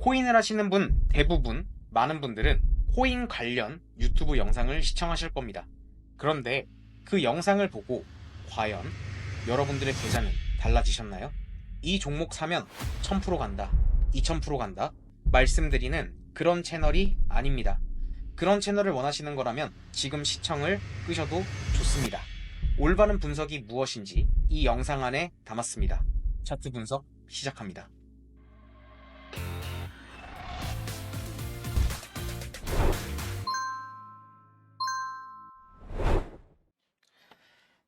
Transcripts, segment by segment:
코인을 하시는 분 대부분 많은 분들은 코인 관련 유튜브 영상을 시청하실 겁니다. 그런데 그 영상을 보고 과연 여러분들의 계좌는 달라지셨나요? 이 종목 사면 1000% 간다, 2000% 간다 말씀드리는 그런 채널이 아닙니다. 그런 채널을 원하시는 거라면 지금 시청을 끄셔도 좋습니다. 올바른 분석이 무엇인지 이 영상 안에 담았습니다. 차트 분석 시작합니다.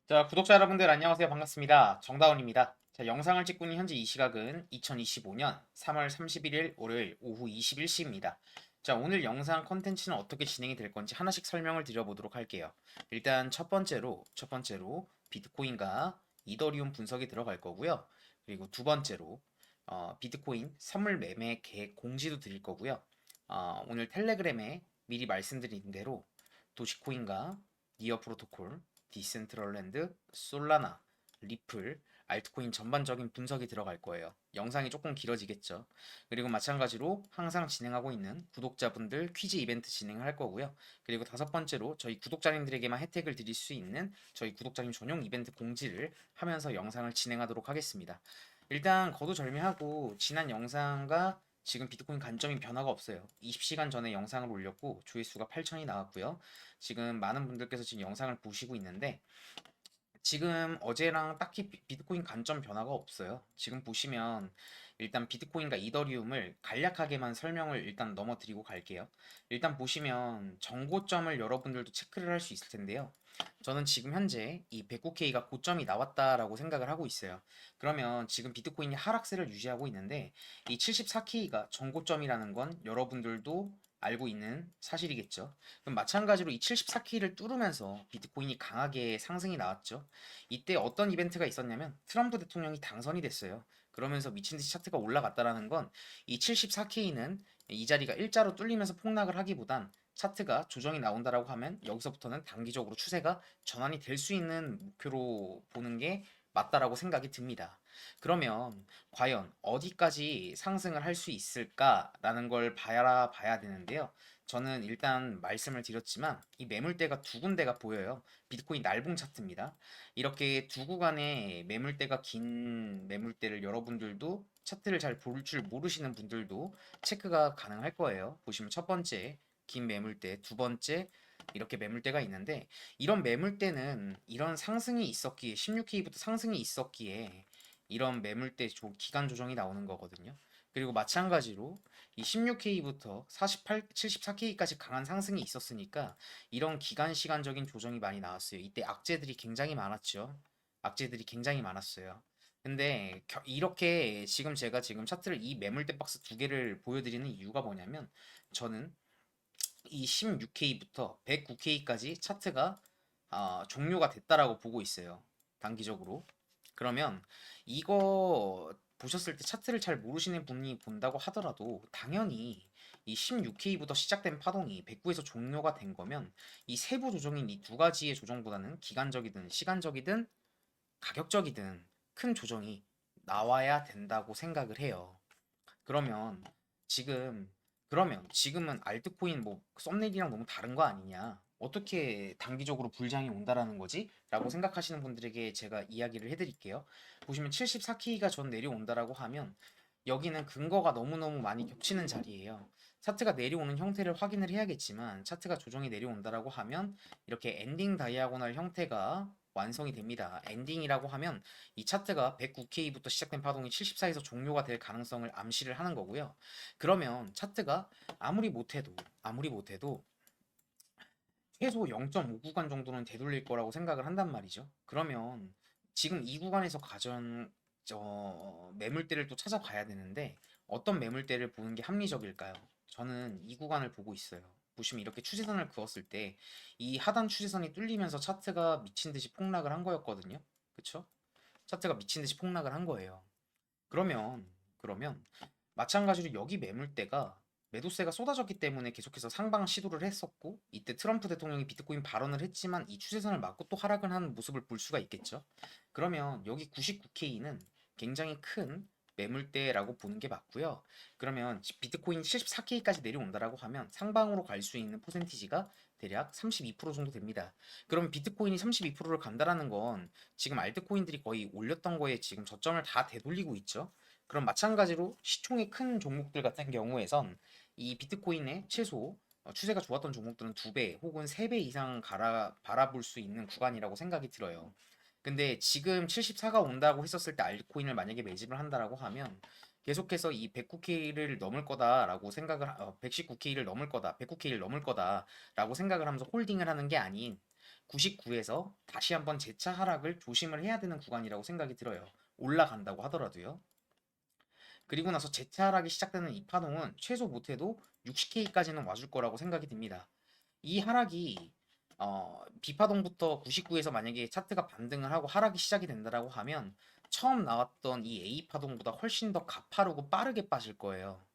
자, 구독자 여러분들 안녕하세요. 반갑습니다. 정다운입니다. 자, 영상을 찍고 있는 현재 이 시각은 2025년 3월 31일 월요일 오후 21시입니다. 자, 오늘 영상 컨텐츠는 어떻게 진행이 될 건지 하나씩 설명을 드려보도록 할게요. 일단 첫 번째로 비트코인과 이더리움 분석이 들어갈 거고요. 그리고 두 번째로 비트코인 선물 매매 계획 공지도 드릴 거고요. 오늘 텔레그램에 미리 말씀드린 대로 도시코인과 니어 프로토콜, 디센트럴랜드, 솔라나, 리플, 알트코인 전반적인 분석이 들어갈 거예요. 영상이 조금 길어지겠죠. 그리고 마찬가지로 항상 진행하고 있는 구독자분들 퀴즈 이벤트 진행할 거고요. 그리고 다섯 번째로 저희 구독자님들에게만 혜택을 드릴 수 있는 저희 구독자님 전용 이벤트 공지를 하면서 영상을 진행하도록 하겠습니다. 일단 거두절미하고 지난 영상과 지금 비트코인 관점이 변화가 없어요. 20시간 전에 영상을 올렸고 조회수가 8천이 나왔고요. 지금 많은 분들께서 지금 영상을 보시고 있는데 지금 어제랑 딱히 비트코인 관점 변화가 없어요. 지금 보시면 일단 비트코인과 이더리움을 간략하게만 설명을 일단 넘어드리고 갈게요. 일단 보시면 정고점을 여러분들도 체크를 할 수 있을 텐데요. 저는 지금 현재 이 109K가 고점이 나왔다라고 생각을 하고 있어요. 그러면 지금 비트코인이 하락세를 유지하고 있는데 이 74K가 정고점이라는 건 여러분들도 알고 있는 사실이겠죠. 그럼 마찬가지로 이 74K를 뚫으면서 비트코인이 강하게 상승이 나왔죠. 이때 어떤 이벤트가 있었냐면 트럼프 대통령이 당선이 됐어요. 그러면서 미친듯이 차트가 올라갔다라는 건 이 74K는 이 자리가 일자로 뚫리면서 폭락을 하기보단 차트가 조정이 나온다라고 하면 여기서부터는 단기적으로 추세가 전환이 될 수 있는 목표로 보는 게 맞다라고 생각이 듭니다. 그러면 과연 어디까지 상승을 할 수 있을까라는 걸 봐야 되는데요. 저는 일단 말씀을 드렸지만 이 매물대가 두 군데가 보여요. 비트코인 날봉 차트입니다. 이렇게 두 구간의 매물대가 긴 매물대를 여러분들도 차트를 잘 볼 줄 모르시는 분들도 체크가 가능할 거예요. 보시면 첫 번째 긴 매물대, 두 번째 이렇게 매물대가 있는데 이런 매물대는 이런 상승이 있었기에 16K부터 상승이 있었기에 이런 매물대 기간 조정이 나오는 거거든요. 그리고 마찬가지로 이 16K부터 48, 74K까지 강한 상승이 있었으니까 이런 기간 시간적인 조정이 많이 나왔어요. 이때 악재들이 굉장히 많았죠. 악재들이 굉장히 많았어요. 근데 이렇게 제가 지금 차트를 이 매물대 박스 두 개를 보여드리는 이유가 뭐냐면 저는 이 16K부터 109K까지 차트가 종료가 됐다라고 보고 있어요. 단기적으로. 그러면 이거 보셨을 때 차트를 잘 모르시는 분이 본다고 하더라도 당연히 이 16K부터 시작된 파동이 109에서 종료가 된 거면 이 세부 조정인 이 두 가지의 조정보다는 기간적이든 시간적이든 가격적이든 큰 조정이 나와야 된다고 생각을 해요. 그러면 지금 지금은 알트코인 뭐 썸네일이랑 너무 다른 거 아니냐? 어떻게 단기적으로 불장이 온다라는 거지? 라고 생각하시는 분들에게 제가 이야기를 해드릴게요. 보시면 74K가 전 내려온다라고 하면 여기는 근거가 너무너무 많이 겹치는 자리예요. 차트가 내려오는 형태를 확인을 해야겠지만 차트가 조정이 내려온다라고 하면 이렇게 엔딩 다이아고널 형태가 완성이 됩니다. 엔딩이라고 하면 이 차트가 109K부터 시작된 파동이 74에서 종료가 될 가능성을 암시를 하는 거고요. 그러면 차트가 아무리 못해도 최소 0.5 구간 정도는 되돌릴 거라고 생각을 한단 말이죠. 그러면 지금 이 구간에서 매물대를 또 찾아봐야 되는데 어떤 매물대를 보는 게 합리적일까요? 저는 이 구간을 보고 있어요. 보시면 이렇게 추세선을 그었을 때 이 하단 추세선이 뚫리면서 차트가 미친 듯이 폭락을 한 거였거든요. 그쵸? 차트가 미친 듯이 폭락을 한 거예요. 그러면 마찬가지로 여기 매물대가 매도세가 쏟아졌기 때문에 계속해서 상방 시도를 했었고 이때 트럼프 대통령이 비트코인 발언을 했지만 이 추세선을 맞고 또 하락을 하는 모습을 볼 수가 있겠죠. 그러면 여기 99K는 굉장히 큰 매물대라고 보는 게 맞고요. 그러면 비트코인 74K까지 내려온다라고 하면 상방으로 갈 수 있는 퍼센티지가 대략 32% 정도 됩니다. 그럼 비트코인이 32%를 간다라는 건 지금 알트코인들이 거의 올렸던 거에 지금 저점을 다 되돌리고 있죠. 그럼 마찬가지로 시총이 큰 종목들 같은 경우에선 이 비트코인의 최소 추세가 좋았던 종목들은 2배 혹은 3배 이상 바라볼 수 있는 구간이라고 생각이 들어요. 근데 지금 74가 온다고 했었을 때 알트코인을 만약에 매집을 한다라고 하면 계속해서 이 109K를 넘을 거다라고 생각을 119K를 넘을 거다, 109K를 넘을 거다라고 생각을 하면서 홀딩을 하는 게 아닌 99에서 다시 한번 재차 하락을 조심을 해야 되는 구간이라고 생각이 들어요. 올라간다고 하더라도요. 그리고 나서 재차 하락이 시작되는 이 파동은 최소 못해도 60K까지는 와줄 거라고 생각이 듭니다. 이 하락이 B파동부터 99에서 만약에 차트가 반등을 하고 하락이 시작이 된다라고 하면 처음 나왔던 이 A파동보다 훨씬 더 가파르고 빠르게 빠질 거예요.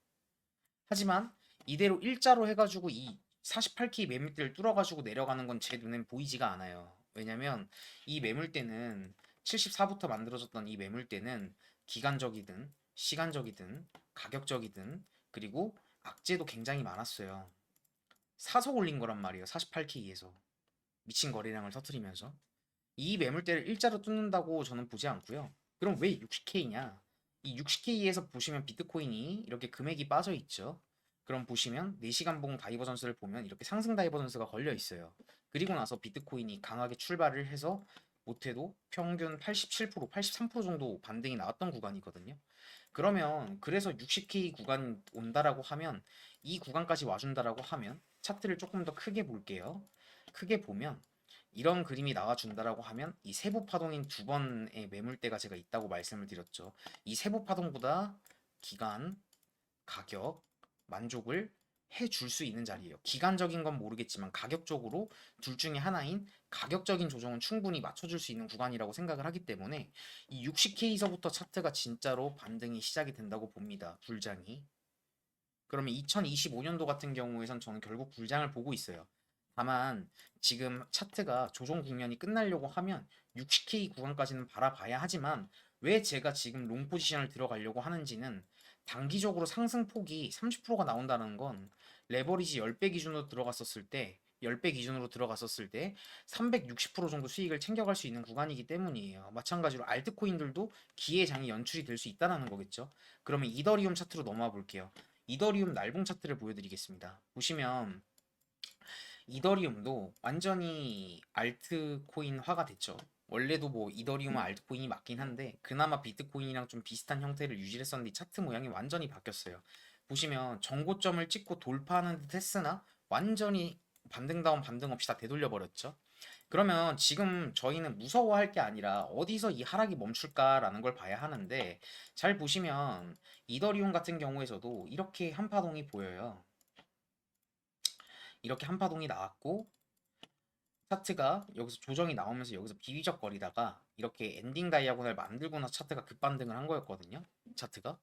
하지만 이대로 일자로 해가지고 이 48K 매물대를 뚫어가지고 내려가는 건 제 눈엔 보이지가 않아요. 왜냐면 이 매물대는 74부터 만들어졌던 이 매물대는 기간적이든 시간적이든 가격적이든 그리고 악재도 굉장히 많았어요. 사서 올린 거란 말이에요. 48K에서 미친 거래량을 터트리면서 이 매물대를 일자로 뚫는다고 저는 보지 않고요. 그럼 왜 60K냐? 이 60K에서 보시면 비트코인이 이렇게 금액이 빠져 있죠. 그럼 보시면 4시간 봉 다이버전스를 보면 이렇게 상승 다이버전스가 걸려 있어요. 그리고 나서 비트코인이 강하게 출발을 해서 못해도 평균 87%, 83% 정도 반등이 나왔던 구간이거든요. 그러면 그래서 60K 구간 온다라고 하면 이 구간까지 와준다라고 하면 차트를 조금 더 크게 볼게요. 크게 보면 이런 그림이 나와준다라고 하면 이 세부 파동인 2번의 매물대가 제가 있다고 말씀을 드렸죠. 이 세부 파동보다 기간, 가격, 만족을 해줄 수 있는 자리예요. 기간적인 건 모르겠지만 가격적으로 둘 중에 하나인 가격적인 조정은 충분히 맞춰줄 수 있는 구간이라고 생각을 하기 때문에 이 60K서부터 차트가 진짜로 반등이 시작이 된다고 봅니다. 불장이. 그러면 2025년도 같은 경우에선 저는 결국 불장을 보고 있어요. 다만 지금 차트가 조정 국면이 끝나려고 하면 60K 구간까지는 바라봐야 하지만 왜 제가 지금 롱 포지션을 들어가려고 하는지는 단기적으로 상승폭이 30%가 나온다는 건 레버리지 10배 기준으로 들어갔었을 때 10배 기준으로 들어갔었을 때 360% 정도 수익을 챙겨갈 수 있는 구간이기 때문이에요. 마찬가지로 알트코인들도 기회 장이 연출이 될 수 있다는 거겠죠. 그러면 이더리움 차트로 넘어와 볼게요. 이더리움 날봉 차트를 보여드리겠습니다. 보시면 이더리움도 완전히 알트코인화가 됐죠. 원래도 뭐 이더리움은 알트코인이 맞긴 한데 그나마 비트코인이랑 좀 비슷한 형태를 유지했었는데 차트 모양이 완전히 바뀌었어요. 보시면 정고점을 찍고 돌파하는 듯 했으나 완전히 반등다운 반등 없이 다 되돌려 버렸죠. 그러면 지금 저희는 무서워할 게 아니라 어디서 이 하락이 멈출까라는 걸 봐야 하는데 잘 보시면 이더리움 같은 경우에서도 이렇게 한파동이 보여요. 이렇게 한파동이 나왔고 차트가 여기서 조정이 나오면서 여기서 비비적거리다가 이렇게 엔딩 다이아곤을 만들고 나서 차트가 급반등을 한 거였거든요. 차트가.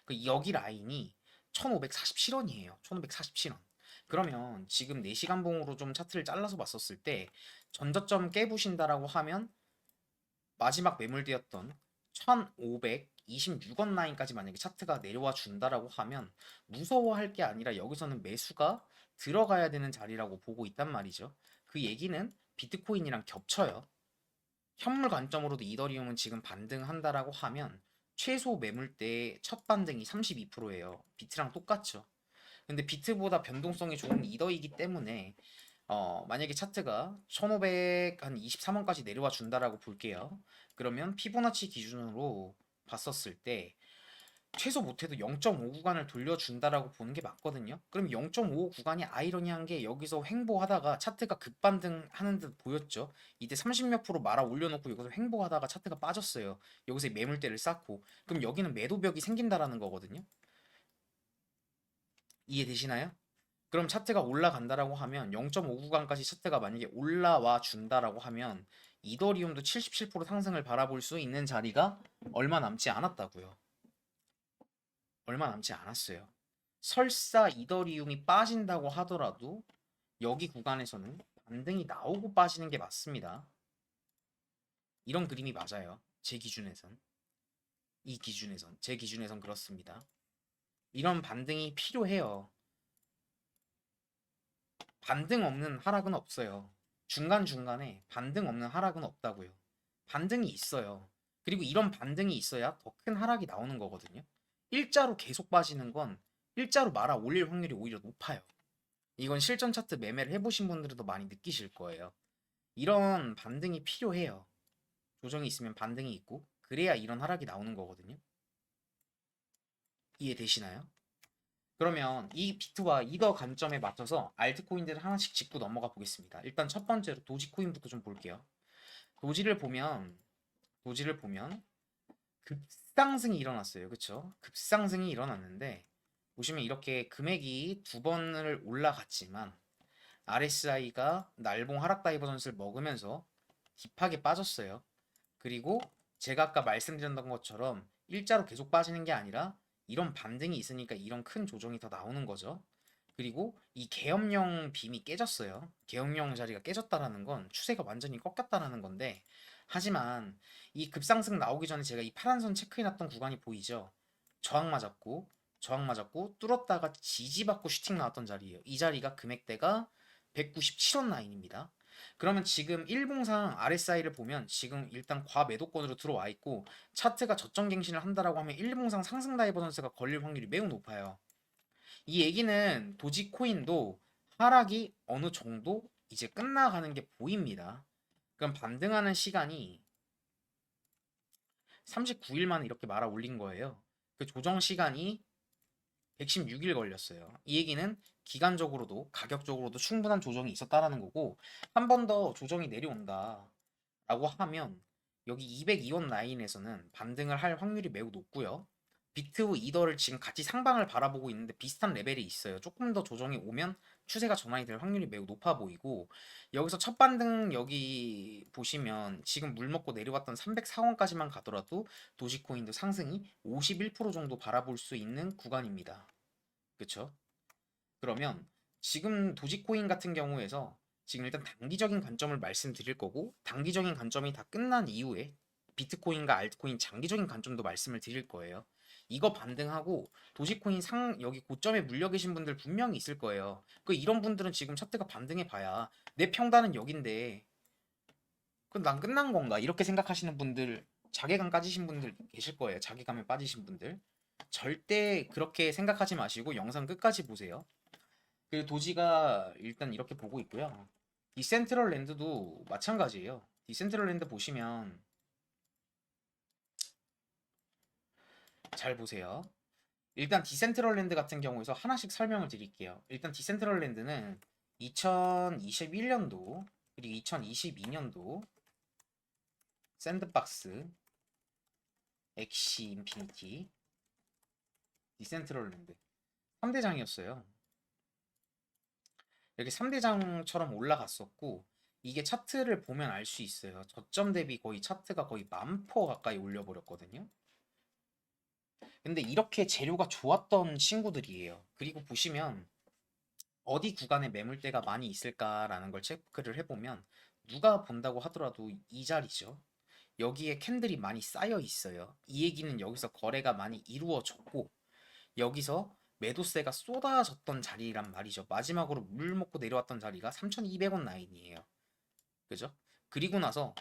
그 여기 라인이 1547원이에요. 1547원. 그러면 지금 4시간 봉으로 좀 차트를 잘라서 봤었을 때 전저점 깨부신다라고 하면 마지막 매물대였던 1526원 라인까지 만약에 차트가 내려와 준다라고 하면 무서워할 게 아니라 여기서는 매수가 들어가야 되는 자리라고 보고 있단 말이죠. 그 얘기는 비트코인이랑 겹쳐요. 현물 관점으로도 이더리움은 지금 반등한다라고 하면 최소 매물대 첫 반등이 32%예요. 비트랑 똑같죠. 근데 비트보다 변동성이 좋은 이더이기 때문에 만약에 차트가 1523원까지 내려와 준다라고 볼게요. 그러면 피보나치 기준으로 봤었을 때 최소 못해도 0.5 구간을 돌려준다라고 보는 게 맞거든요. 그럼 0.5 구간이 아이러니한 게 여기서 횡보하다가 차트가 급반등하는 듯 보였죠. 이때 30몇 프로 말아 올려놓고 여기서 횡보하다가 차트가 빠졌어요. 여기서 매물대를 쌓고 그럼 여기는 매도벽이 생긴다라는 거거든요. 이해되시나요? 그럼 차트가 올라간다라고 하면 0.5 구간까지 차트가 만약에 올라와 준다라고 하면 이더리움도 77% 상승을 바라볼 수 있는 자리가 얼마 남지 않았다고요. 얼마 남지 않았어요. 설사 이더리움이 빠진다고 하더라도 여기 구간에서는 반등이 나오고 빠지는 게 맞습니다. 이런 그림이 맞아요. 제 기준에선. 이 기준에선, 제 기준에선 그렇습니다. 이런 반등이 필요해요. 반등 없는 하락은 없어요. 중간중간에 반등 없는 하락은 없다고요. 반등이 있어요. 그리고 이런 반등이 있어야 더 큰 하락이 나오는 거거든요. 일자로 계속 빠지는 건 일자로 말아 올릴 확률이 오히려 높아요. 이건 실전 차트 매매를 해보신 분들도 많이 느끼실 거예요. 이런 반등이 필요해요. 조정이 있으면 반등이 있고 그래야 이런 하락이 나오는 거거든요. 이해되시나요? 그러면 이 비트와 이더 관점에 맞춰서 알트코인들을 하나씩 짚고 넘어가 보겠습니다. 일단 첫 번째로 도지코인부터 좀 볼게요. 도지를 보면 도지를 보면 급상승이 일어났어요. 그쵸? 급상승이 일어났는데 보시면 이렇게 금액이 두 번을 올라갔지만 RSI가 날봉 하락 다이버전스를 먹으면서 딥하게 빠졌어요. 그리고 제가 아까 말씀드렸던 것처럼 일자로 계속 빠지는 게 아니라 이런 반등이 있으니까 이런 큰 조정이 더 나오는 거죠. 그리고 이 계엄령 빔이 깨졌어요. 계엄령 자리가 깨졌다라는 건 추세가 완전히 꺾였다라는 건데 하지만 이 급상승 나오기 전에 제가 이 파란 선 체크해놨던 구간이 보이죠? 저항 맞았고 뚫었다가 지지받고 슈팅 나왔던 자리예요. 이 자리가 금액대가 197원 라인입니다. 그러면 지금 일봉상 RSI를 보면 지금 일단 과매도권으로 들어와 있고 차트가 저점 갱신을 한다라고 하면 일봉상 상승 다이버전스가 걸릴 확률이 매우 높아요. 이 얘기는 도지코인도 하락이 어느 정도 이제 끝나가는 게 보입니다. 그럼 반등하는 시간이 39일 만에 이렇게 말아 올린 거예요. 그 조정 시간이 116일 걸렸어요. 이 얘기는 기간적으로도 가격적으로도 충분한 조정이 있었다라는 거고 한 번 더 조정이 내려온다 라고 하면 여기 202원 라인에서는 반등을 할 확률이 매우 높고요. 비트 이더를 지금 같이 상방을 바라보고 있는데 비슷한 레벨이 있어요. 조금 더 조정이 오면 추세가 전환이 될 확률이 매우 높아 보이고 여기서 첫 반등 여기 보시면 지금 물 먹고 내려왔던 304원까지만 가더라도 도지코인도 상승이 51% 정도 바라볼 수 있는 구간입니다. 그쵸? 그러면 지금 도지코인 같은 경우에서 지금 일단 단기적인 관점을 말씀드릴 거고 단기적인 관점이 다 끝난 이후에 비트코인과 알트코인 장기적인 관점도 말씀을 드릴 거예요. 이거 반등하고 도지코인 상 여기 고점에 물려 계신 분들 분명히 있을 거예요. 그 이런 분들은 지금 차트가 반등해 봐야 내 평단은 여긴데 그럼 난 끝난 건가? 이렇게 생각하시는 분들 자괴감 까지신 분들 계실 거예요. 자괴감에 빠지신 분들 절대 그렇게 생각하지 마시고 영상 끝까지 보세요. 그 도지가 일단 이렇게 보고 있고요. 디센트럴 랜드도 마찬가지예요. 디센트럴 랜드 보시면 잘 보세요. 일단 디센트럴 랜드 같은 경우에서 하나씩 설명을 드릴게요. 일단 디센트럴 랜드는 2021년도 그리고 2022년도 샌드박스, 엑시 인피니티, 디센트럴 랜드 3대장이었어요. 이렇게 3대장처럼 올라갔었고 이게 차트를 보면 알 수 있어요. 저점 대비 거의 차트가 거의 10,000% 가까이 올려버렸거든요. 근데 이렇게 재료가 좋았던 친구들이에요. 그리고 보시면 어디 구간에 매물대가 많이 있을까라는 걸 체크를 해보면 누가 본다고 하더라도 이 자리죠. 여기에 캔들이 많이 쌓여 있어요. 이 얘기는 여기서 거래가 많이 이루어졌고 여기서 매도세가 쏟아졌던 자리란 말이죠. 마지막으로 물 먹고 내려왔던 자리가 3,200원 라인이에요. 그죠? 그리고 나서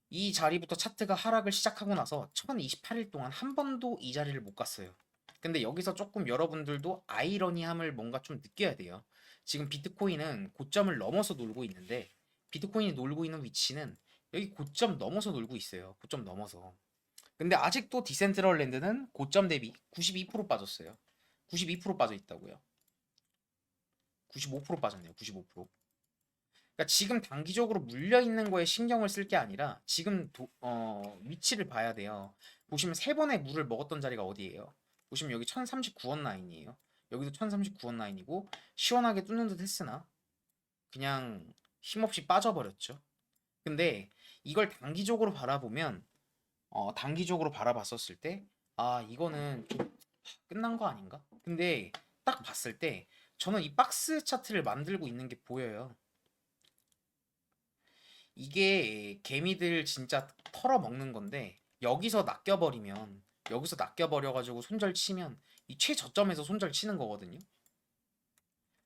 이 자리부터 차트가 하락을 시작하고 나서 1028일 동안 한 번도 이 자리를 못 갔어요. 근데 여기서 조금 여러분들도 아이러니함을 뭔가 좀 느껴야 돼요. 지금 비트코인은 고점을 넘어서 놀고 있는데 비트코인이 놀고 있는 위치는 여기 고점 넘어서 놀고 있어요. 고점 넘어서. 근데 아직도 디센트럴랜드는 고점 대비 92% 빠졌어요. 92% 빠져 있다고요. 95% 빠졌네요. 95%. 그러니까 지금 단기적으로 물려 있는 거에 신경을 쓸 게 아니라 지금 위치를 봐야 돼요. 보시면 세 번의 물을 먹었던 자리가 어디예요? 보시면 여기 1039원 라인이에요. 여기도 1039원 라인이고 시원하게 뚫는 듯 했으나 그냥 힘없이 빠져버렸죠. 근데 이걸 단기적으로 바라보면 단기적으로 바라봤었을 때 이거는 좀 끝난 거 아닌가? 근데 딱 봤을 때 저는 이 박스 차트를 만들고 있는 게 보여요. 이게 개미들 진짜 털어먹는 건데 여기서 낚여버려가지고 손절 치면 이 최저점에서 손절 치는 거거든요.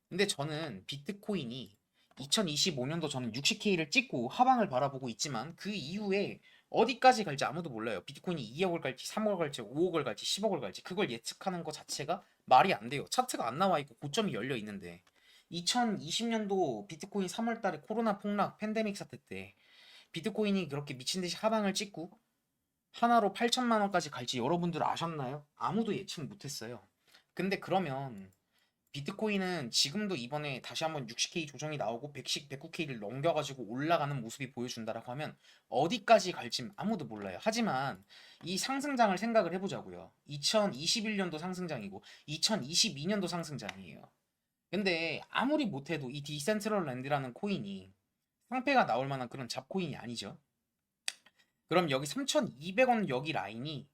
근데 저는 비트코인이 2025년도 저는 60K를 찍고 하방을 바라보고 있지만 그 이후에 어디까지 갈지 아무도 몰라요. 비트코인이 2억을 갈지 3억을 갈지 5억을 갈지 10억을 갈지 그걸 예측하는 것 자체가 말이 안 돼요. 차트가 안 나와 있고 고점이 열려 있는데 2020년도 비트코인 3월 달에 코로나 폭락 팬데믹 사태 때 비트코인이 그렇게 미친 듯이 하방을 찍고 하나로 8천만 원까지 갈지 여러분들 아셨나요? 아무도 예측 못했어요. 근데 그러면 비트코인은 지금도 이번에 다시 한번 60K 조정이 나오고 110, 109K를 넘겨가지고 올라가는 모습이 보여준다라고 하면 어디까지 갈지 아무도 몰라요. 하지만 이 상승장을 생각을 해보자고요. 2021년도 상승장이고 2022년도 상승장이에요. 근데 아무리 못해도 이 디센트럴 랜드라는 코인이 상패가 나올 만한 그런 잡코인이 아니죠. 그럼 여기 3,200원 여기 라인이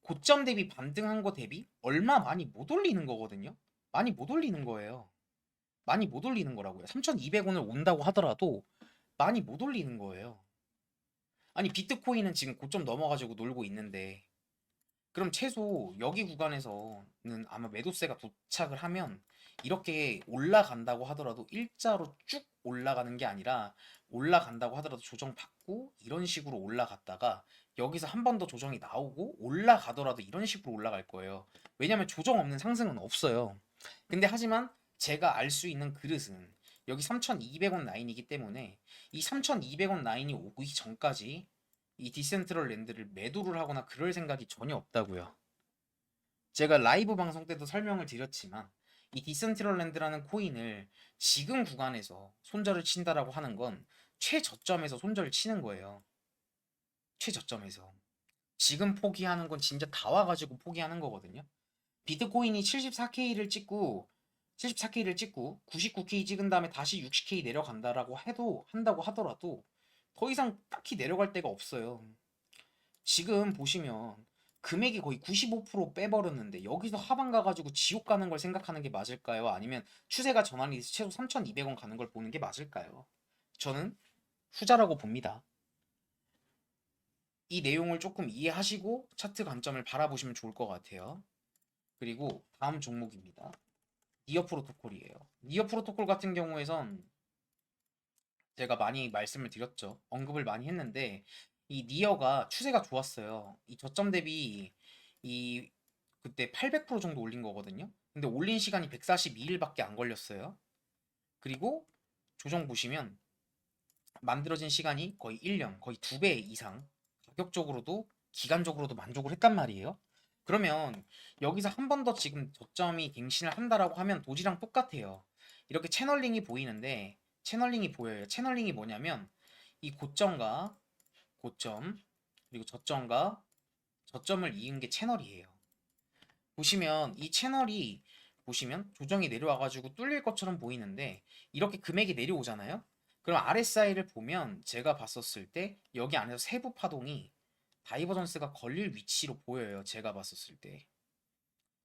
고점 대비 반등한 거 대비 얼마 많이 못 올리는 거거든요. 많이 못 올리는 거예요. 많이 못 올리는 거라고요. 3,200원을 온다고 하더라도 많이 못 올리는 거예요. 아니 비트코인은 지금 고점 넘어가지고 놀고 있는데 그럼 최소 여기 구간에서는 아마 매도세가 도착을 하면 이렇게 올라간다고 하더라도 일자로 쭉 올라가는 게 아니라 올라간다고 하더라도 조정받고 이런 식으로 올라갔다가 여기서 한 번 더 조정이 나오고 올라가더라도 이런 식으로 올라갈 거예요. 왜냐면 조정 없는 상승은 없어요. 근데 하지만 제가 알 수 있는 그릇은 여기 3,200원 라인이기 때문에 이 3,200원 라인이 오기 전까지 이 디센트럴 랜드를 매도를 하거나 그럴 생각이 전혀 없다고요. 제가 라이브 방송 때도 설명을 드렸지만 이 디센트럴 랜드라는 코인을 지금 구간에서 손절을 친다라고 하는 건 최저점에서 손절을 치는 거예요. 최저점에서. 지금 포기하는 건 진짜 다 와가지고 포기하는 거거든요. 비트코인이 74K를 찍고 99K 찍은 다음에 다시 60K 내려간다라고 한다고 하더라도 더 이상 딱히 내려갈 데가 없어요. 지금 보시면 금액이 거의 95% 빼버렸는데 여기서 하방 가가지고 지옥 가는 걸 생각하는 게 맞을까요? 아니면 추세가 전환이 돼서 최소 3,200원 가는 걸 보는 게 맞을까요? 저는 후자라고 봅니다. 이 내용을 조금 이해하시고 차트 관점을 바라보시면 좋을 것 같아요. 그리고 다음 종목입니다. 니어 프로토콜이에요. 니어 프로토콜 같은 경우에선 제가 많이 말씀을 드렸죠. 언급을 많이 했는데 이 니어가 추세가 좋았어요. 이 저점 대비 이 그때 800% 정도 올린 거거든요. 근데 올린 시간이 142일밖에 안 걸렸어요. 그리고 조정 보시면 만들어진 시간이 거의 1년, 거의 2배 이상 가격적으로도 기간적으로도 만족을 했단 말이에요. 그러면 여기서 한 번 더 지금 저점이 갱신을 한다라고 하면 도지랑 똑같아요. 이렇게 채널링이 보이는데 채널링이 보여요. 채널링이 뭐냐면 이 고점과 고점 그리고 저점과 저점을 이은 게 채널이에요. 보시면 이 채널이 보시면 조정이 내려와가지고 뚫릴 것처럼 보이는데 이렇게 금액이 내려오잖아요. 그럼 RSI를 보면 제가 봤었을 때 여기 안에서 세부 파동이 다이버전스가 걸릴 위치로 보여요. 제가 봤었을 때.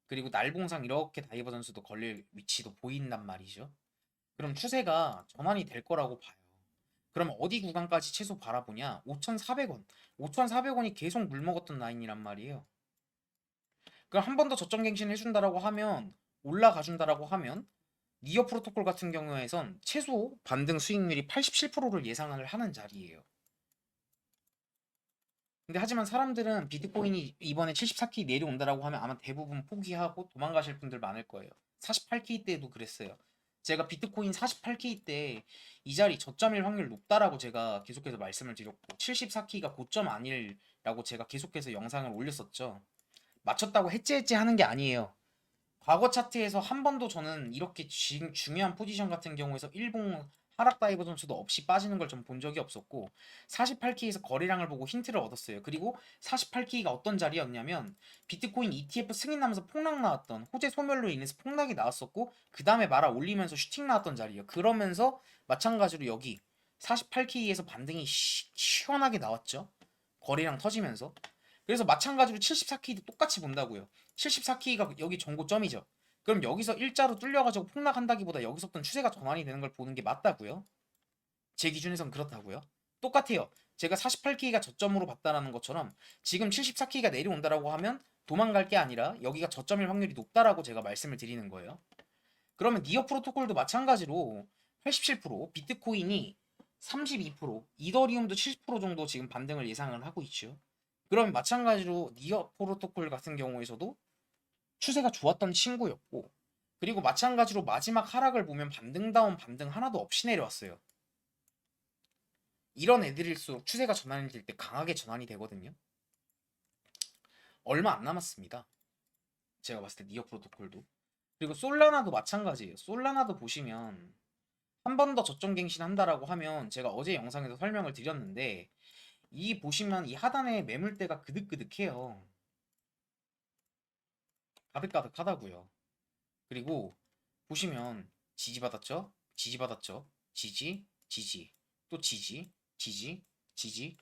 그리고 날봉상 이렇게 다이버전스도 걸릴 위치도 보인단 말이죠. 그럼 추세가 전환이 될 거라고 봐요. 그럼 어디 구간까지 최소 바라보냐? 5,400원. 5,400원이 계속 물먹었던 라인이란 말이에요. 그럼 한 번 더 저점 갱신을 해준다라고 하면 올라가 준다라고 하면 니어 프로토콜 같은 경우에선 최소 반등 수익률이 87%를 예상을 하는 자리예요. 근데 하지만 사람들은 비트코인이 이번에 74K 내려온다라고 하면 아마 대부분 포기하고 도망가실 분들 많을 거예요. 48K 때도 그랬어요. 제가 비트코인 48K 때 이 자리 저점일 확률 높다라고 제가 계속해서 말씀을 드렸고 74K가 고점 아닐라고 제가 계속해서 영상을 올렸었죠. 맞췄다고 해찌해찌 하는 게 아니에요. 과거 차트에서 한 번도 저는 이렇게 중요한 포지션 같은 경우에서 일봉 하락 다이버전스도 없이 빠지는 걸 전 본 적이 없었고 48K에서 거래량을 보고 힌트를 얻었어요. 그리고 48K가 어떤 자리였냐면 비트코인 ETF 승인 나면서 폭락 나왔던 호재 소멸로 인해서 폭락이 나왔었고 그 다음에 말아 올리면서 슈팅 나왔던 자리예요. 그러면서 마찬가지로 여기 48K에서 반등이 시원하게 나왔죠. 거래량 터지면서. 그래서 마찬가지로 74K도 똑같이 본다고요. 74K가 여기 전고점이죠. 그럼 여기서 일자로 뚫려가지고 폭락한다기보다 여기서부터 추세가 전환이 되는 걸 보는 게 맞다고요. 제 기준에선 그렇다고요. 똑같아요. 제가 48K가 저점으로 봤다라는 것처럼 지금 74K가 내려온다라고 하면 도망갈 게 아니라 여기가 저점일 확률이 높다라고 제가 말씀을 드리는 거예요. 그러면 니어 프로토콜도 마찬가지로 87%, 비트코인이 32%, 이더리움도 70% 정도 지금 반등을 예상을 하고 있죠. 그러면 마찬가지로 니어 프로토콜 같은 경우에서도 추세가 좋았던 친구였고, 그리고 마찬가지로 마지막 하락을 보면 반등다운 반등 하나도 없이 내려왔어요. 이런 애들일수록 추세가 전환이 될 때 강하게 전환이 되거든요. 얼마 안 남았습니다. 제가 봤을 때 니어 프로토콜도. 그리고 솔라나도 마찬가지예요. 솔라나도 보시면 한 번 더 저점 갱신한다라고 하면 제가 어제 영상에서 설명을 드렸는데 이 보시면 이 하단에 매물대가 그득그득해요. 가득가득하다고요. 그리고 보시면 지지받았죠? 지지받았죠? 지지, 지지, 또 지지, 지지, 지지.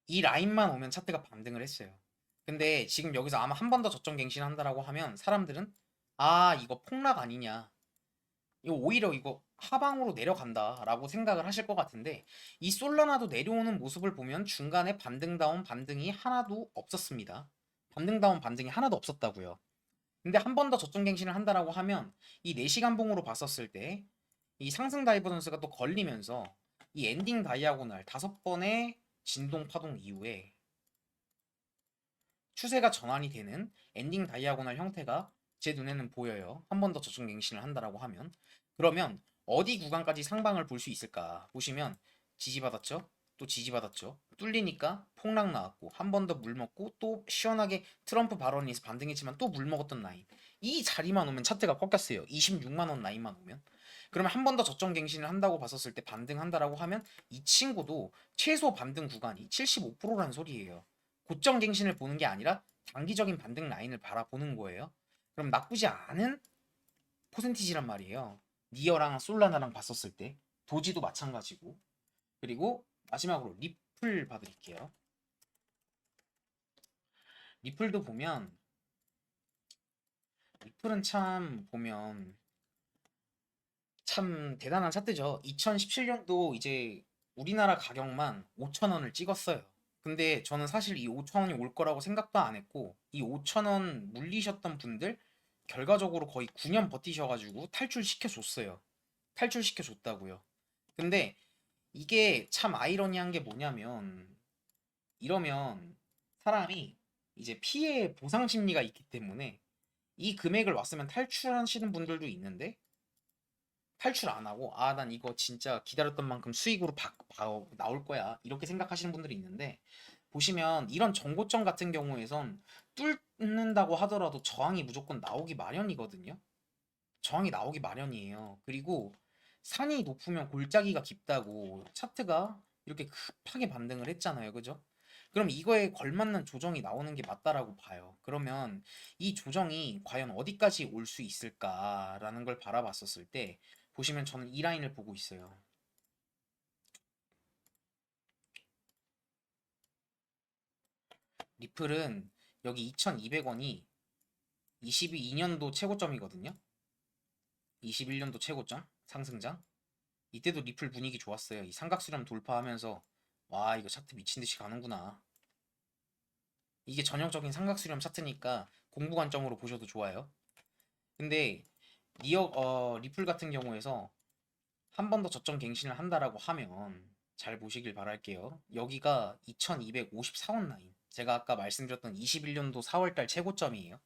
이 라인만 오면 차트가 반등을 했어요. 근데 지금 여기서 아마 한 번 더 저점 갱신한다라고 하면 사람들은 아 이거 폭락 아니냐, 이거 오히려 이거 하방으로 내려간다라고 생각을 하실 것 같은데 이 솔라나도 내려오는 모습을 보면 중간에 반등다운 반등이 하나도 없었습니다. 반등다운 반등이 하나도 없었다고요. 근데 한 번 더 저점 갱신을 한다라고 하면 이 4시간 봉으로 봤었을 때 이 상승 다이버전스가 또 걸리면서 이 엔딩 다이아고날 5번의 진동 파동 이후에 추세가 전환이 되는 엔딩 다이아고날 형태가 제 눈에는 보여요. 한 번 더 저점 갱신을 한다라고 하면. 그러면 어디 구간까지 상방을 볼 수 있을까? 보시면 지지받았죠? 또 지지받았죠? 뚫리니까 폭락 나왔고 한 번 더 물 먹고 또 시원하게 트럼프 발언에서 반등했지만 또 물 먹었던 라인. 이 자리만 오면 차트가 꺾였어요. 26만 원 라인만 오면. 그러면 한 번 더 저점 갱신을 한다고 봤었을 때 반등한다라고 하면 이 친구도 최소 반등 구간이 75%라는 소리예요. 고점 갱신을 보는 게 아니라 단기적인 반등 라인을 바라보는 거예요. 그럼 나쁘지 않은 퍼센티지란 말이에요. 니어랑 솔라나랑 봤었을 때 도지도 마찬가지고. 그리고 마지막으로 리플 봐드릴게요. 리플도 보면 리플은 참 보면 참 대단한 차트죠. 2017년도 이제 우리나라 가격만 5,000원을 찍었어요. 근데 저는 사실 이 5,000원이 올 거라고 생각도 안 했고 이 5,000원 물리셨던 분들 결과적으로 거의 9년 버티셔가지고 탈출시켜줬어요. 탈출시켜줬다고요. 근데 이게 참 아이러니한 게 뭐냐면 이러면 사람이 이제 피해 보상 심리가 있기 때문에 이 금액을 왔으면 탈출하시는 분들도 있는데 탈출 안 하고 아 난 이거 진짜 기다렸던 만큼 수익으로 나올 거야 이렇게 생각하시는 분들이 있는데 보시면 이런 정고점 같은 경우에선 뚫는다고 하더라도 저항이 무조건 나오기 마련이거든요. 저항이 나오기 마련이에요. 그리고 산이 높으면 골짜기가 깊다고 차트가 이렇게 급하게 반등을 했잖아요. 그죠? 그럼 이거에 걸맞는 조정이 나오는 게 맞다라고 봐요. 그러면 이 조정이 과연 어디까지 올 수 있을까라는 걸 바라봤었을 때 보시면 저는 이 라인을 보고 있어요. 리플은 여기 2,200원이 22년도 최고점이거든요. 21년도 최고점 상승장. 이때도 리플 분위기 좋았어요. 이 삼각수렴 돌파하면서 와 이거 차트 미친듯이 가는구나. 이게 전형적인 삼각수렴 차트니까 공부 관점으로 보셔도 좋아요. 근데 리플 같은 경우에서 한 번 더 저점 갱신을 한다라고 하면 잘 보시길 바랄게요. 여기가 2254원 라인. 제가 아까 말씀드렸던 21년도 4월달 최고점이에요.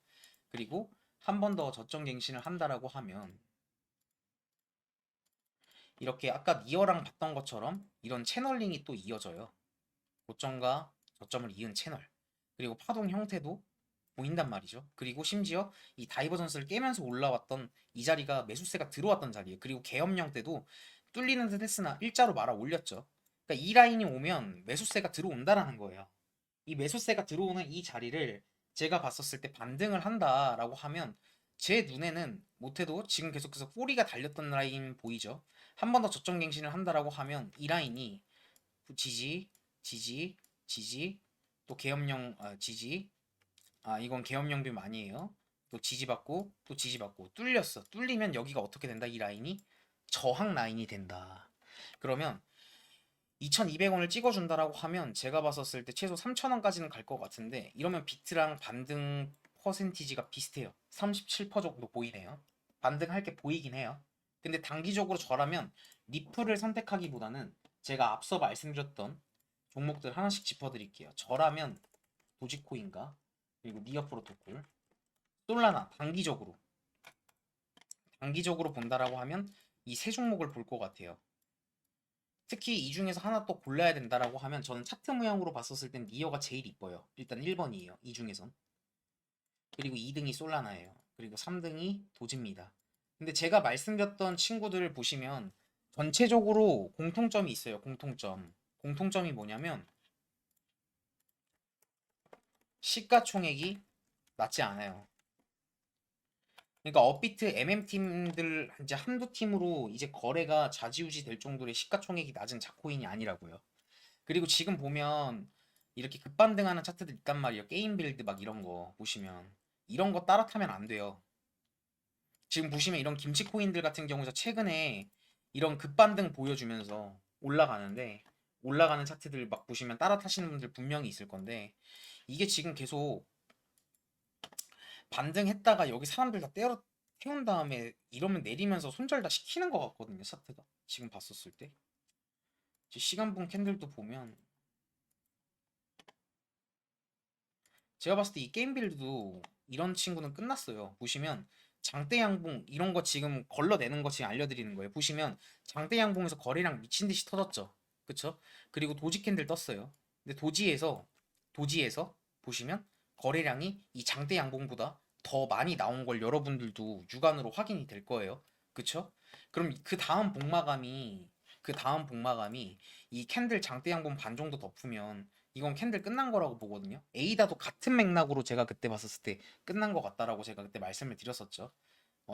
그리고 한 번 더 저점 갱신을 한다라고 하면 이렇게 아까 니어랑 봤던 것처럼 이런 채널링이 또 이어져요. 고점과 저점을 이은 채널. 그리고 파동 형태도 보인단 말이죠. 그리고 심지어 이 다이버전스를 깨면서 올라왔던 이 자리가 매수세가 들어왔던 자리예요. 그리고 계엄령 때도 뚫리는 듯 했으나 일자로 말아 올렸죠. 그러니까 이 라인이 오면 매수세가 들어온다라는 거예요. 이 매수세가 들어오는 이 자리를 제가 봤었을 때 반등을 한다라고 하면 제 눈에는 못해도 지금 계속해서 꼬리가 달렸던 라인 보이죠? 한 번 더 저점 갱신을 한다라고 하면 이 라인이 지지, 지지, 지지, 또 계엄령 지지, 이건 계엄령빔 아니에요. 또 지지받고 또 지지받고 뚫렸어. 뚫리면 여기가 어떻게 된다? 이 라인이 저항 라인이 된다. 그러면 2200원을 찍어준다라고 하면 제가 봤었을 때 최소 3000원까지는 갈 것 같은데, 이러면 비트랑 반등 퍼센티지가 비슷해요. 37% 정도 보이네요. 반등할 게 보이긴 해요. 근데 단기적으로 저라면 리플을 선택하기보다는 제가 앞서 말씀드렸던 종목들 하나씩 짚어드릴게요. 저라면 도지코인과 그리고 니어 프로토콜, 솔라나 단기적으로 본다라고 하면 이 세 종목을 볼 것 같아요. 특히 이 중에서 하나 또 골라야 된다라고 하면 저는 차트 모양으로 봤었을 땐 니어가 제일 이뻐요. 일단 1번이에요. 이 중에선. 그리고 2등이 솔라나예요. 그리고 3등이 도지입니다. 근데 제가 말씀드렸던 친구들을 보시면 전체적으로 공통점이 있어요. 공통점이 뭐냐면 시가총액이 낮지 않아요. 그러니까 업비트 MM팀들 이제 한두 팀으로 이제 거래가 좌지우지 될 정도의 시가총액이 낮은 자코인이 아니라고요. 그리고 지금 보면 이렇게 급반등하는 차트들 있단 말이에요. 게임 빌드 막 이런 거 보시면 이런 거 따라타면 안 돼요. 지금 보시면 이런 김치 코인들 같은 경우서 최근에 이런 급반등 보여주면서 올라가는 차트들 막 보시면 따라타시는 분들 분명히 있을 건데, 이게 지금 계속 반등했다가 여기 사람들 다 태운 다음에 이러면 내리면서 손절 다 시키는 것 같거든요. 차트가 지금 봤었을 때 시간분 캔들도 보면 제가 봤을 때 이 게임 빌드도 이런 친구는 끝났어요. 보시면 장대 양봉 이런 거 지금 걸러내는 거 지금 알려드리는 거예요. 보시면 장대 양봉에서 거래량 미친 듯이 터졌죠. 그쵸? 그리고 도지 캔들 떴어요. 근데 도지에서 보시면 거래량이 이 장대 양봉보다 더 많이 나온 걸 여러분들도 육안으로 확인이 될 거예요. 그쵸? 그럼 그 다음 복마감이 이 캔들 장대 양봉 반 정도 덮으면 이건 캔들 끝난 거라고 보거든요. 에이다도 같은 맥락으로 제가 그때 봤었을 때 끝난 것 같다라고 제가 그때 말씀을 드렸었죠.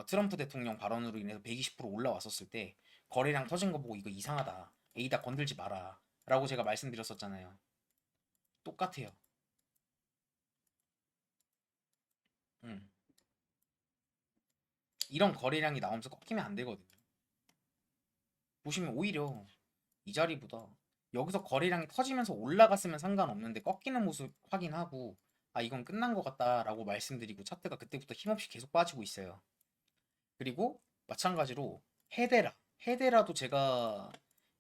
트럼프 대통령 발언으로 인해서 120% 올라왔었을 때 거래량 터진 거 보고 이거 이상하다. 에이다 건들지 마라. 라고 제가 말씀드렸었잖아요. 똑같아요. 음. 이런 거래량이 나오면서 꺾이면 안 되거든요. 보시면 오히려 이 자리보다 여기서 거래량이 터지면서 올라갔으면 상관없는데 꺾이는 모습 확인하고, 아 이건 끝난 것 같다라고 말씀드리고 차트가 그때부터 힘없이 계속 빠지고 있어요. 그리고 마찬가지로 헤데라도 제가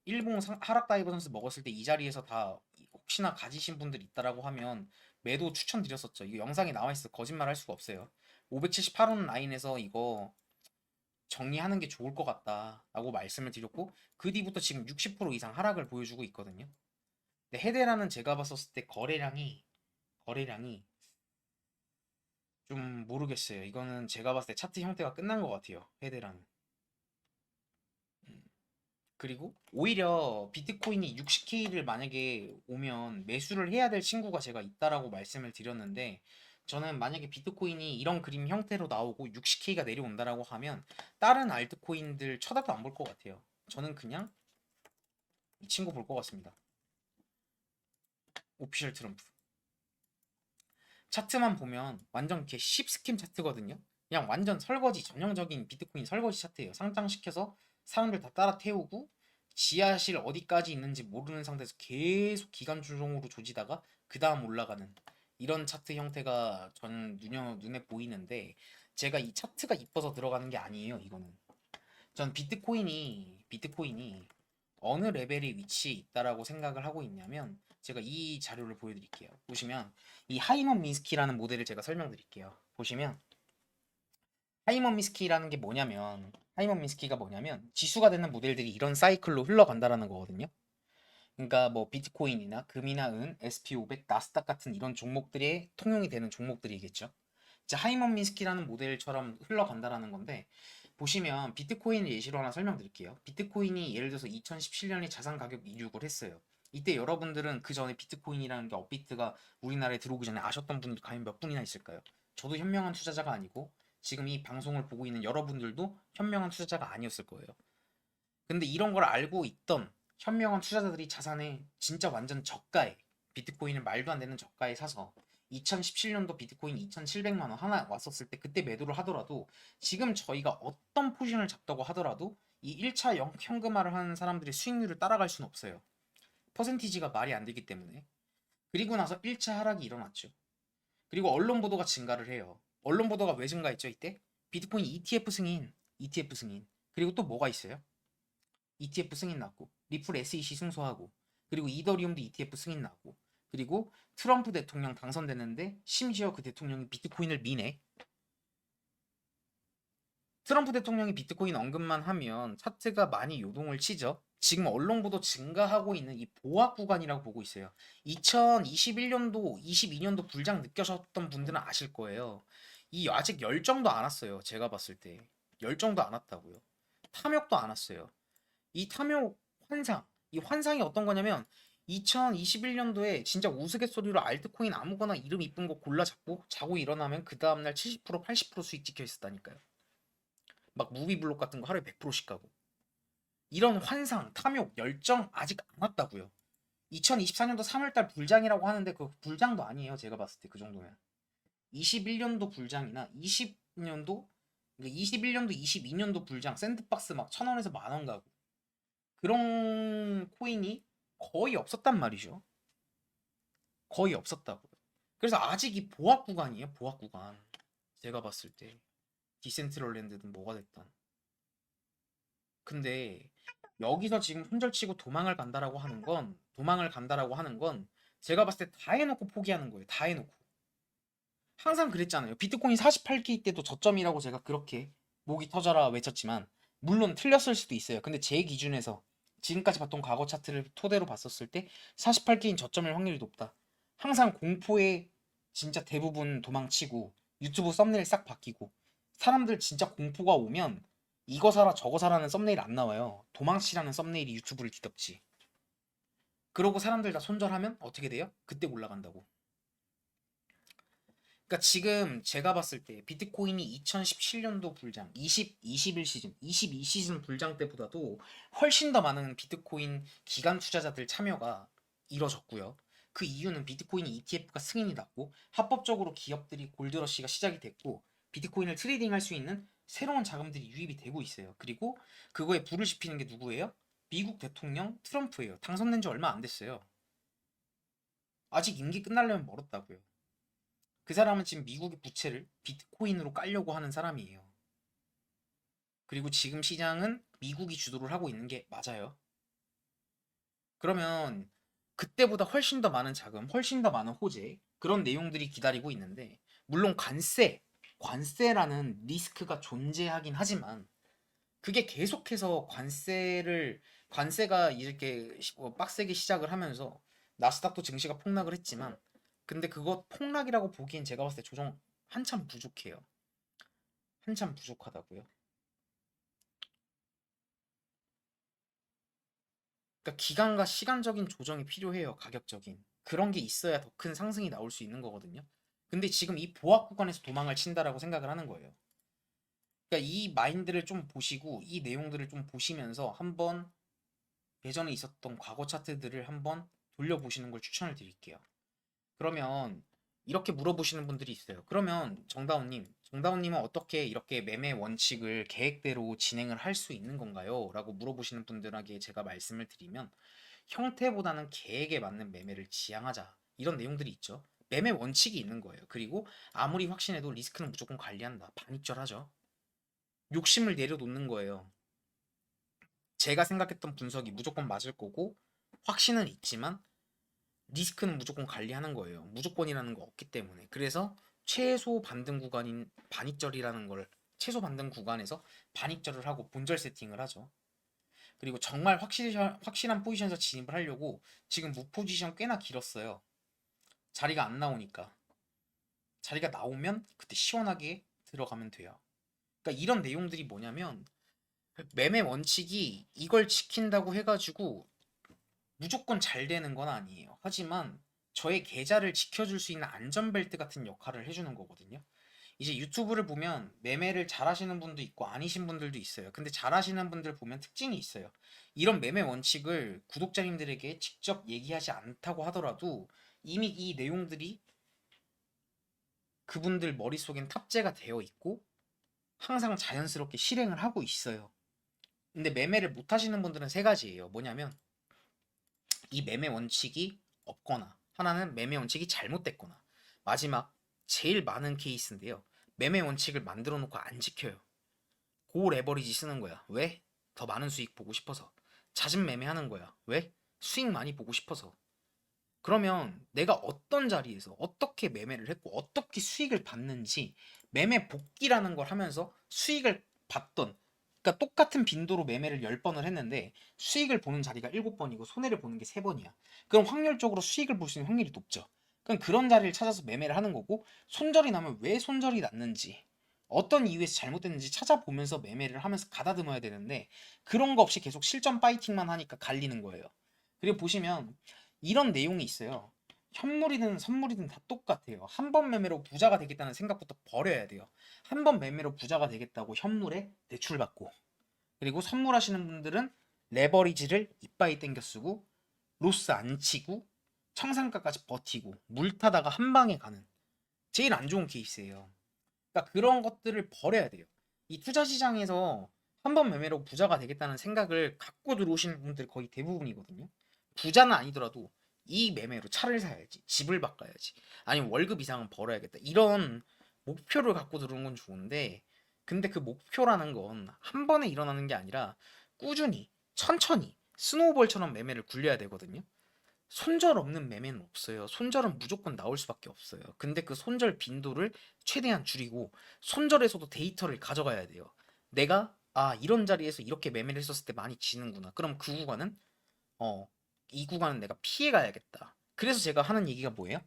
일봉 하락 다이버 선수 먹었을 때 이 자리에서 다 혹시나 가지신 분들 있다라고 하면 매도 추천드렸었죠. 이거 영상에 나와 있어, 거짓말 할 수가 없어요. 578원 라인에서 이거 정리하는 게 좋을 것 같다라고 말씀을 드렸고, 그 뒤부터 지금 60% 이상 하락을 보여주고 있거든요. 근데 헤데라는 제가 봤었을 때 거래량이 좀 모르겠어요. 이거는 제가 봤을 때 차트 형태가 끝난 것 같아요. 헤데라는. 음. 그리고 오히려 비트코인이 60K를 만약에 오면 매수를 해야 될 친구가 제가 있다라고 말씀을 드렸는데, 저는 만약에 비트코인이 이런 그림 형태로 나오고 60K가 내려온다라고 하면 다른 알트코인들 쳐다도 안 볼 것 같아요. 저는 그냥 이 친구 볼 것 같습니다. 오피셜 트럼프. 차트만 보면 완전 개 10스킨 차트거든요. 그냥 완전 설거지, 전형적인 비트코인 설거지 차트예요. 상장시켜서 사람들 다 따라 태우고 지하실 어디까지 있는지 모르는 상태에서 계속 기간 조정으로 조지다가 그 다음 올라가는 이런 차트 형태가 저는 눈에 보이는데, 제가 이 차트가 이뻐서 들어가는 게 아니에요. 이거는 전 비트코인이 어느 레벨의 위치에 있다라고 생각을 하고 있냐면, 제가 이 자료를 보여드릴게요. 보시면 이 하이먼 미스키라는 모델을 제가 설명드릴게요. 보시면 하이먼 미스키가 뭐냐면 지수가 되는 모델들이 이런 사이클로 흘러간다라는 거거든요. 그러니까 뭐 비트코인이나 금이나 은, SP500, 나스닥 같은 이런 종목들이 통용이 되는 종목들이겠죠. 이제 하이먼 미스키라는 모델처럼 흘러간다라는 건데, 보시면 비트코인을 예시로 하나 설명드릴게요. 비트코인이 예를 들어서 2017년에 자산 가격 이륙을 했어요. 이때 여러분들은 그 전에 비트코인이라는 게 업비트가 우리나라에 들어오기 전에 아셨던 분들 과연 몇 분이나 있을까요? 저도 현명한 투자자가 아니고 지금 이 방송을 보고 있는 여러분들도 현명한 투자자가 아니었을 거예요. 근데 이런 걸 알고 있던 현명한 투자자들이 자산에 진짜 완전 저가에, 비트코인을 말도 안 되는 저가에 사서 2017년도 비트코인 2,700만 원 하나 왔었을 때 그때 매도를 하더라도, 지금 저희가 어떤 포지션을 잡다고 하더라도 이 1차 현금화를 하는 사람들의 수익률을 따라갈 수는 없어요. 퍼센티지가 말이 안 되기 때문에. 그리고 나서 1차 하락이 일어났죠. 그리고 언론 보도가 증가를 해요. 언론 보도가 왜 증가했죠, 이때? 비트코인 ETF 승인, ETF 승인. 그리고 또 뭐가 있어요? ETF 승인 났고, 리플 SEC 승소하고, 그리고 이더리움도 ETF 승인 났고, 그리고 트럼프 대통령 당선됐는데 심지어 그 대통령이 비트코인을 미네. 트럼프 대통령이 비트코인 언급만 하면 차트가 많이 요동을 치죠. 지금 언론 보도 증가하고 있는 이 보합 구간이라고 보고 있어요. 2021년도, 22년도 불장 느껴졌던 분들은 아실 거예요. 이 아직 열정도 안 왔어요. 제가 봤을 때. 열정도 안 왔다고요. 탐욕도 안 왔어요. 이 탐욕 환상. 이 환상이 어떤 거냐면 2021년도에 진짜 우스갯소리로 알트코인 아무거나 이름 이쁜 거 골라 잡고 자고 일어나면 그 다음날 70% 80% 수익 찍혀 있었다니까요. 막 무비블록 같은 거 하루에 100%씩 가고. 이런 환상, 탐욕, 열정 아직 안 왔다고요. 2024년도 3월달 불장이라고 하는데 그 불장도 아니에요. 제가 봤을 때 그 정도면. 21년도 불장이나 20년도, 그러니까 21년도, 22년도 불장, 샌드박스 막 1,000원에서 10,000원 가고 그런 코인이 거의 없었단 말이죠. 거의 없었다고요. 그래서 아직 이 보합 구간이에요. 보합 구간. 제가 봤을 때 디센트럴랜드든 뭐가 됐든. 근데 여기서 지금 손절치고 도망을 간다라고 하는 건 제가 봤을 때 다 해놓고 포기하는 거예요. 다 해놓고. 항상 그랬잖아요. 비트코인 48K 때도 저점이라고 제가 그렇게 목이 터져라 외쳤지만 물론 틀렸을 수도 있어요. 근데 제 기준에서 지금까지 봤던 과거 차트를 토대로 봤었을 때 48K인 저점일 확률이 높다. 항상 공포에 진짜 대부분 도망치고 유튜브 썸네일 싹 바뀌고 사람들 진짜 공포가 오면 이거 사라 저거 사라는 썸네일 안 나와요. 도망치라는 썸네일이 유튜브를 뒤덮지. 그러고 사람들 다 손절하면 어떻게 돼요? 그때 올라간다고. 그러니까 지금 제가 봤을 때 비트코인이 2017년도 불장, 21 시즌, 22 시즌 불장 때보다도 훨씬 더 많은 비트코인 기관 투자자들 참여가 이뤄졌고요. 그 이유는 비트코인 ETF가 승인이 났고 합법적으로 기업들이 골드러시가 시작이 됐고 비트코인을 트레이딩할 수 있는 새로운 자금들이 유입이 되고 있어요. 그리고 그거에 불을 지피는 게 누구예요? 미국 대통령 트럼프예요. 당선된 지 얼마 안 됐어요. 아직 임기 끝나려면 멀었다고요. 그 사람은 지금 미국의 부채를 비트코인으로 깔려고 하는 사람이에요. 그리고 지금 시장은 미국이 주도를 하고 있는 게 맞아요. 그러면 그때보다 훨씬 더 많은 자금, 훨씬 더 많은 호재, 그런 내용들이 기다리고 있는데, 물론 관세라는 리스크가 존재하긴 하지만, 그게 계속해서 관세가 이렇게 빡세게 시작을 하면서, 나스닥도 증시가 폭락을 했지만, 근데 그거 폭락이라고 보기엔 제가 봤을 때 조정 한참 부족해요. 한참 부족하다고요. 그러니까 기간과 시간적인 조정이 필요해요. 가격적인. 그런 게 있어야 더 큰 상승이 나올 수 있는 거거든요. 근데 지금 이 보합 구간에서 도망을 친다라고 생각을 하는 거예요. 그러니까 이 마인드를 좀 보시고 이 내용들을 좀 보시면서 한번 예전에 있었던 과거 차트들을 한번 돌려보시는 걸 추천을 드릴게요. 그러면 이렇게 물어보시는 분들이 있어요. 그러면 정다운님은 어떻게 이렇게 매매 원칙을 계획대로 진행을 할 수 있는 건가요? 라고 물어보시는 분들에게 제가 말씀을 드리면 형태보다는 계획에 맞는 매매를 지향하자. 이런 내용들이 있죠. 매매 원칙이 있는 거예요. 그리고 아무리 확신해도 리스크는 무조건 관리한다. 반익절하죠. 욕심을 내려놓는 거예요. 제가 생각했던 분석이 무조건 맞을 거고 확신은 있지만 리스크는 무조건 관리하는 거예요. 무조건이라는 거 없기 때문에. 그래서 최소 반등 구간인 반익절이라는 걸 최소 반등 구간에서 반익절을 하고 본절 세팅을 하죠. 그리고 정말 확실한 포지션에서 진입을 하려고 지금 무 포지션 꽤나 길었어요. 자리가 안 나오니까. 자리가 나오면 그때 시원하게 들어가면 돼요. 그러니까 이런 내용들이 뭐냐면 매매 원칙이 이걸 지킨다고 해가지고 무조건 잘 되는 건 아니에요. 하지만 저의 계좌를 지켜줄 수 있는 안전벨트 같은 역할을 해주는 거거든요. 이제 유튜브를 보면 매매를 잘하시는 분도 있고 아니신 분들도 있어요. 근데 잘하시는 분들 보면 특징이 있어요. 이런 매매 원칙을 구독자님들에게 직접 얘기하지 않다고 하더라도 이미 이 내용들이 그분들 머릿속엔 탑재가 되어 있고 항상 자연스럽게 실행을 하고 있어요. 근데 매매를 못 하시는 분들은 세 가지예요. 뭐냐면 이 매매 원칙이 없거나 하나는 매매 원칙이 잘못됐거나 마지막 제일 많은 케이스인데요. 매매 원칙을 만들어 놓고 안 지켜요. 고 레버리지 쓰는 거야. 왜? 더 많은 수익 보고 싶어서. 잦은 매매하는 거야. 왜? 수익 많이 보고 싶어서. 그러면 내가 어떤 자리에서 어떻게 매매를 했고 어떻게 수익을 받는지 매매 복귀라는 걸 하면서 수익을 봤던, 그러니까 똑같은 빈도로 매매를 10번을 했는데 수익을 보는 자리가 7번이고 손해를 보는 게 3번이야. 그럼 확률적으로 수익을 볼 수 있는 확률이 높죠. 그럼 그런 자리를 찾아서 매매를 하는 거고, 손절이 나면 왜 손절이 났는지 어떤 이유에서 잘못됐는지 찾아보면서 매매를 하면서 가다듬어야 되는데, 그런 거 없이 계속 실전 파이팅만 하니까 갈리는 거예요. 그리고 보시면 이런 내용이 있어요. 현물이든 선물이든 다 똑같아요. 한 번 매매로 부자가 되겠다는 생각부터 버려야 돼요. 한 번 매매로 부자가 되겠다고 현물에 대출받고, 그리고 선물하시는 분들은 레버리지를 이빠이 땡겨 쓰고 로스 안 치고 청산가까지 버티고 물 타다가 한 방에 가는 제일 안 좋은 케이스예요. 그러니까 그런 것들을 버려야 돼요. 이 투자 시장에서 한 번 매매로 부자가 되겠다는 생각을 갖고 들어오시는 분들이 거의 대부분이거든요. 부자는 아니더라도 이 매매로 차를 사야지, 집을 바꿔야지, 아니면 월급 이상은 벌어야겠다, 이런 목표를 갖고 들어오는 건 좋은데, 근데 그 목표라는 건 한 번에 일어나는 게 아니라 꾸준히 천천히 스노우볼처럼 매매를 굴려야 되거든요. 손절 없는 매매는 없어요. 손절은 무조건 나올 수밖에 없어요. 근데 그 손절 빈도를 최대한 줄이고 손절에서도 데이터를 가져가야 돼요. 내가 이런 자리에서 이렇게 매매를 했었을 때 많이 지는구나. 그럼 그 구간은 어, 이 구간은 내가 피해 가야겠다. 그래서 제가 하는 얘기가 뭐예요?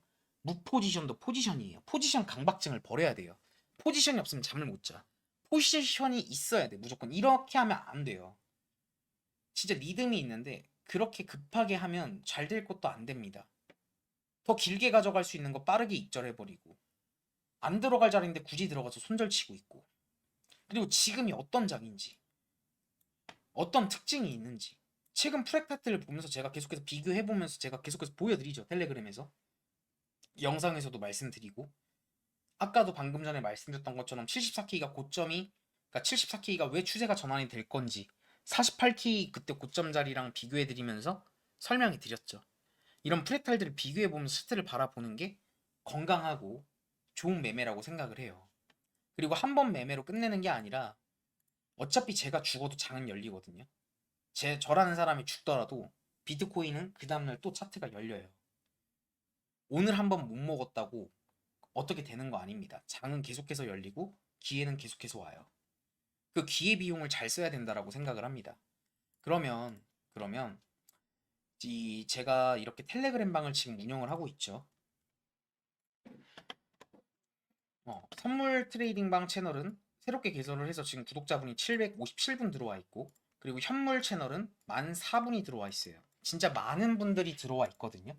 무포지션도 포지션이에요. 포지션 강박증을 버려야 돼요. 포지션이 없으면 잠을 못 자. 포지션이 있어야 돼. 무조건 이렇게 하면 안 돼요. 진짜 리듬이 있는데 그렇게 급하게 하면 잘 될 것도 안 됩니다. 더 길게 가져갈 수 있는 거 빠르게 익절해버리고, 안 들어갈 자리인데 굳이 들어가서 손절치고 있고, 그리고 지금이 어떤 장인지 어떤 특징이 있는지 최근 프랙타트를 보면서 제가 계속해서 비교해보면서 제가 계속해서 보여드리죠. 텔레그램에서, 영상에서도 말씀드리고, 아까도 방금 전에 말씀드렸던 것처럼 74K가 고점이, 그러니까 74K가 왜 추세가 전환이 될 건지 48K 그때 고점 자리랑 비교해드리면서 설명해 드렸죠. 이런 프랙탈들을 비교해보면서 차트를 바라보는 게 건강하고 좋은 매매라고 생각을 해요. 그리고 한 번 매매로 끝내는 게 아니라 어차피 제가 죽어도 장은 열리거든요. 저라는 사람이 죽더라도 비트코인은 그 다음날 또 차트가 열려요. 오늘 한 번 못 먹었다고 어떻게 되는 거 아닙니다. 장은 계속해서 열리고 기회는 계속해서 와요. 그 기회 비용을 잘 써야 된다라고 생각을 합니다. 그러면 제가 이렇게 텔레그램 방을 지금 운영을 하고 있죠. 선물 트레이딩 방 채널은 새롭게 개설을 해서 지금 구독자분이 757분 들어와 있고, 그리고 현물 채널은 14,000분이 들어와 있어요. 진짜 많은 분들이 들어와 있거든요.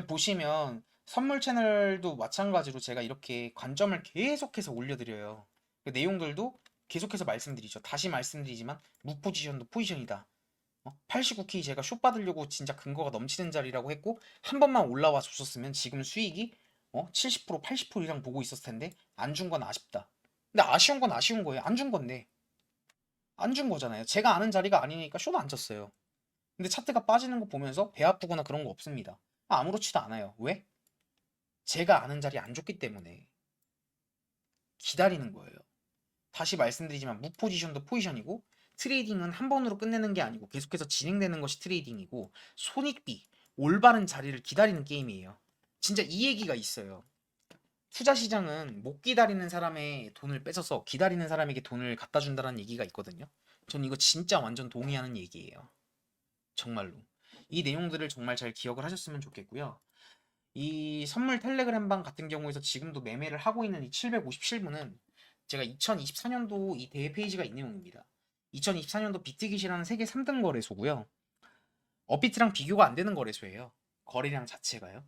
보시면 선물 채널도 마찬가지로 제가 이렇게 관점을 계속해서 올려드려요. 그 내용들도 계속해서 말씀드리죠. 다시 말씀드리지만 무포지션도 포지션이다. 89K 제가 숏 받으려고 진짜 근거가 넘치는 자리라고 했고 한 번만 올라와 줬었으면 지금 수익이 70% 80% 이상 보고 있었을 텐데 안 준 건 아쉽다. 근데 아쉬운 건 아쉬운 거예요. 안 준 건데. 안 준 거잖아요. 제가 아는 자리가 아니니까 숏 안 쳤어요. 근데 차트가 빠지는 거 보면서 배 아프거나 그런 거 없습니다. 아무렇지도 않아요. 왜? 제가 아는 자리 안 줬기 때문에 기다리는 거예요. 다시 말씀드리지만 무포지션도 포지션이고, 트레이딩은 한 번으로 끝내는 게 아니고 계속해서 진행되는 것이 트레이딩이고, 손익비, 올바른 자리를 기다리는 게임이에요. 진짜 이 얘기가 있어요. 투자 시장은 못 기다리는 사람의 돈을 뺏어서 기다리는 사람에게 돈을 갖다 준다는 얘기가 있거든요. 전 이거 진짜 완전 동의하는 얘기예요. 정말로. 이 내용들을 정말 잘 기억을 하셨으면 좋겠고요. 이 선물 텔레그램 방 같은 경우에서 지금도 매매를 하고 있는 이 757분은 제가 2024년도 이 대회 페이지가 이 내용입니다. 2024년도 비트깃이라는 세계 3등 거래소고요. 업비트랑 비교가 안 되는 거래소예요. 거래량 자체가요.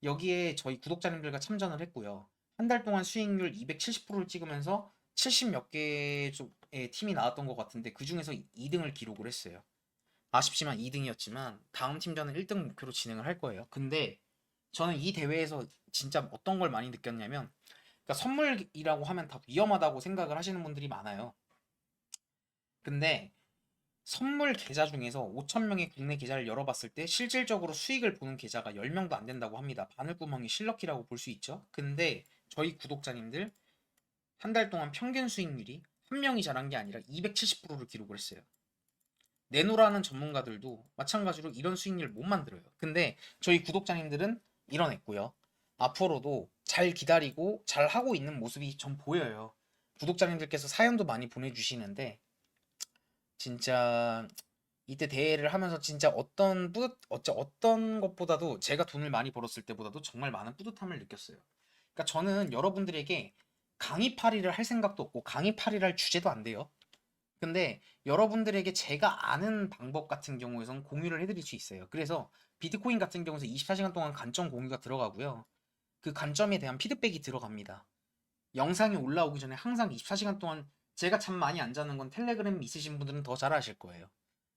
여기에 저희 구독자님들과 참전을 했고요. 한 달 동안 수익률 270%를 찍으면서 70 몇 개의 팀이 나왔던 것 같은데 그 중에서 2등을 기록을 했어요. 아쉽지만 2등이었지만 다음 팀전은 1등 목표로 진행을 할 거예요. 근데 저는 이 대회에서 진짜 어떤 걸 많이 느꼈냐면, 그러니까 선물이라고 하면 다 위험하다고 생각을 하시는 분들이 많아요. 근데 선물 계좌 중에서 5,000명의 국내 계좌를 열어봤을 때 실질적으로 수익을 보는 계좌가 10명도 안 된다고 합니다. 바늘구멍이 실럭키라고 볼 수 있죠. 근데 저희 구독자님들 한 달 동안 평균 수익률이 한 명이 잘한 게 아니라 270%를 기록을 했어요. 내노라는 전문가들도 마찬가지로 이런 수익률 못 만들어요. 근데 저희 구독자님들은 이뤄냈고요. 앞으로도 잘 기다리고 잘 하고 있는 모습이 전 보여요. 구독자님들께서 사연도 많이 보내주시는데 진짜 이때 대회를 하면서 진짜 어떤 것보다도 제가 돈을 많이 벌었을 때보다도 정말 많은 뿌듯함을 느꼈어요. 그러니까 저는 여러분들에게 강의팔이를 할 생각도 없고 강의팔이를 할 주제도 안 돼요. 근데 여러분들에게 제가 아는 방법 같은 경우에선 공유를 해드릴 수 있어요. 그래서 비트코인 같은 경우에서 24시간 동안 관점 공유가 들어가고요. 그 관점에 대한 피드백이 들어갑니다. 영상이 올라오기 전에 항상 24시간 동안 제가 잠 많이 안 자는 건 텔레그램 있으신 분들은 더 잘 아실 거예요.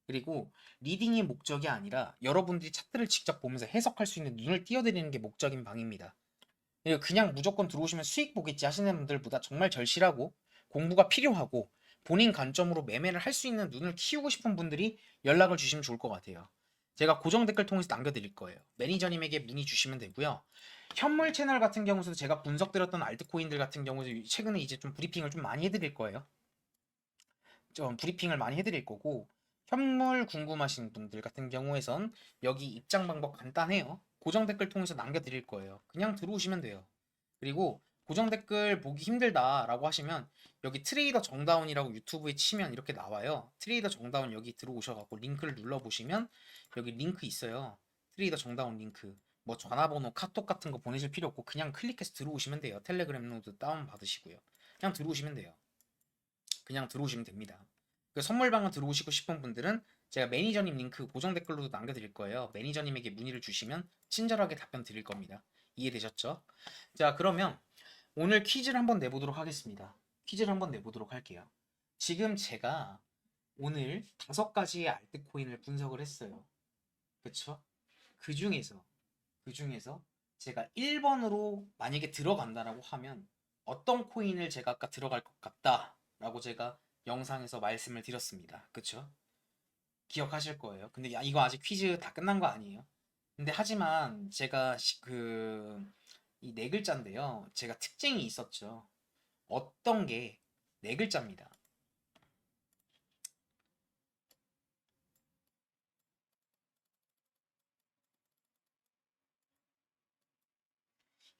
그리고 리딩이 목적이 아니라 여러분들이 차트를 직접 보면서 해석할 수 있는 눈을 띄워드리는 게 목적인 방입니다. 그리고 그냥 무조건 들어오시면 수익 보겠지 하시는 분들보다 정말 절실하고 공부가 필요하고 본인 관점으로 매매를 할 수 있는 눈을 키우고 싶은 분들이 연락을 주시면 좋을 것 같아요. 제가 고정 댓글 통해서 남겨드릴 거예요. 매니저님에게 문의 주시면 되고요. 현물 채널 같은 경우에도 제가 분석드렸던 알트코인들 같은 경우도 최근에 이제 좀 브리핑을 좀 많이 해드릴 거예요. 좀 브리핑을 많이 해드릴 거고 현물 궁금하신 분들 같은 경우에선 여기 입장 방법 간단해요. 고정 댓글 통해서 남겨드릴 거예요. 그냥 들어오시면 돼요. 그리고 고정 댓글 보기 힘들다라고 하시면 여기 트레이더 정다운이라고 유튜브에 치면 이렇게 나와요. 트레이더 정다운 여기 들어오셔갖고 링크를 눌러보시면 여기 링크 있어요. 트레이더 정다운 링크. 뭐 전화번호, 카톡 같은 거 보내실 필요 없고 그냥 클릭해서 들어오시면 돼요. 텔레그램 노드 다운 받으시고요. 그냥 들어오시면 돼요. 그냥 들어오시면 됩니다. 그 선물방을 들어오시고 싶은 분들은 제가 매니저님 링크 고정 댓글로도 남겨드릴 거예요. 매니저님에게 문의를 주시면 친절하게 답변 드릴 겁니다. 이해되셨죠? 자, 그러면 오늘 퀴즈를 한번 내보도록 하겠습니다. 퀴즈를 한번 내보도록 할게요. 지금 제가 오늘 5가지의 알트코인을 분석을 했어요. 그쵸? 그 중에서 제가 1번으로 만약에 들어간다라고 하면 어떤 코인을 제가 아까 들어갈 것 같다 라고 제가 영상에서 말씀을 드렸습니다. 그쵸? 기억하실 거예요. 근데 이거 아직 퀴즈 다 끝난 거 아니에요. 근데 하지만 제가 이 네 글자인데요. 제가 특징이 있었죠. 어떤 게 네 글자입니다.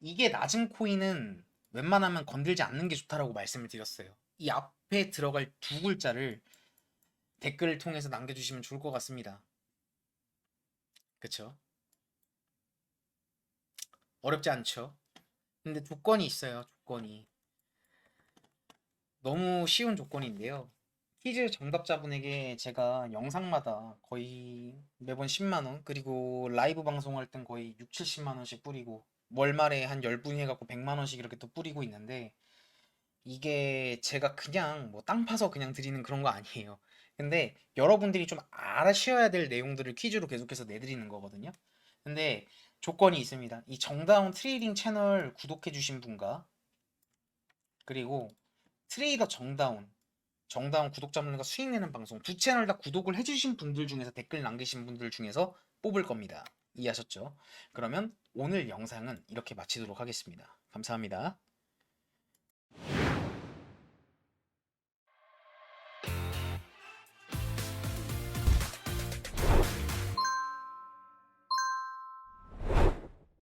이게 낮은 코인은 웬만하면 건들지 않는 게 좋다라고 말씀을 드렸어요. 이 앞에 들어갈 두 글자를 댓글을 통해서 남겨주시면 좋을 것 같습니다. 그쵸? 어렵지 않죠? 근데 조건이 있어요. 조건이. 너무 쉬운 조건인데요. 퀴즈 정답자분에게 제가 영상마다 거의 매번 10만원, 그리고 라이브 방송할 땐 거의 6, 70만원씩 뿌리고, 월말에 한 10분 해갖고 100만원씩 이렇게 또 뿌리고 있는데, 이게 제가 그냥 뭐 땅 파서 그냥 드리는 그런 거 아니에요. 근데 여러분들이 좀 알아셔야 될 내용들을 퀴즈로 계속해서 내드리는 거거든요. 근데 조건이 있습니다. 이 정다운 트레이딩 채널 구독해주신 분과, 그리고 트레이더 정다운 구독자분들과 수익 내는 방송 두 채널 다 구독을 해주신 분들 중에서 댓글 남기신 분들 중에서 뽑을 겁니다. 이해하셨죠? 그러면 오늘 영상은 이렇게 마치도록 하겠습니다. 감사합니다.